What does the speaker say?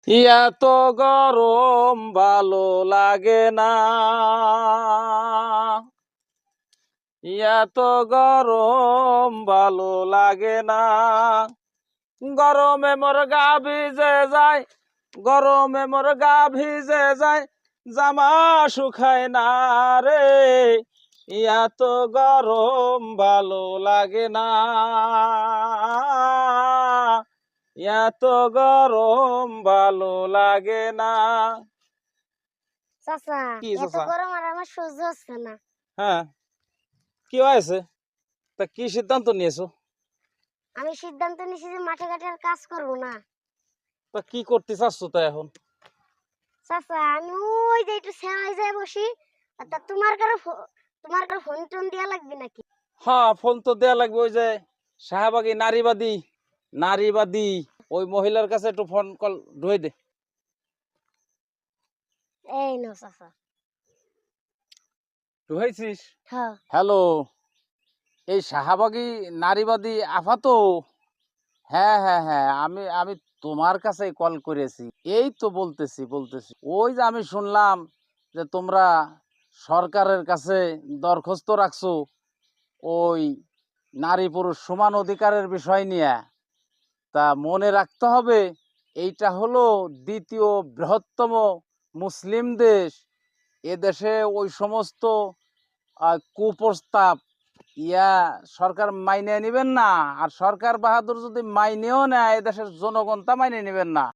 এত গরম ভালো লাগে না, এত গরম ভালো লাগে না। গরমে মোর গা ভিজে যায়, গরমে মোর গা ভিজে যায়, জামা শুকায় না রে। এত গরম ভালো লাগে না, এত গরম ভালো লাগে না। চাচা, কি এত চাচা? গরম আর আমার সহ্য হচ্ছে না। হ্যাঁ, কি হয়েছে? তা কি সিদ্ধান্ত নিয়েছো? আমি সিদ্ধান্ত নিয়েছি যে মাঠে ঘাটে আর কাজ করব না। তা কি করতে চাচ্ছ তা এখন? চাচা, আমি ওই যে একটু সেমাই যায় বসি। তা তোমার কারো ফোন টোন দেওয়া লাগবে নাকি? হ্যাঁ, ফোন তো দেয়া লাগবে। ওই যে শাহবাগী নারীবাদী নারীবাদী ওই মহিলার কাছে একটু ফোন কল ঢুয়ে দে। এই নো চাচা। ঢুকাইছিস? হ্যাঁ। হ্যালো, এই শাহবাগী নারীবাদী আফা তো? হ্যাঁ হ্যাঁ হ্যাঁ, আমি আমি তোমার কাছেই কল করেছি। এই তো বলতেছি ওই যে আমি শুনলাম যে তোমরা সরকারের কাছে দরখাস্ত রাখছো ওই নারী পুরুষ সমান অধিকারের বিষয় নিয়ে। তা মনে রাখতে হবে, এইটা হলো দ্বিতীয় বৃহত্তম মুসলিম দেশ। এদেশে ওই সমস্ত কুপ্রস্তাব সরকার মাইনে নিবেন না। আর সরকার বাহাদুর যদি মাইনেও নেয়, এদেশের জনগণ তা মাইনে নিবেন না।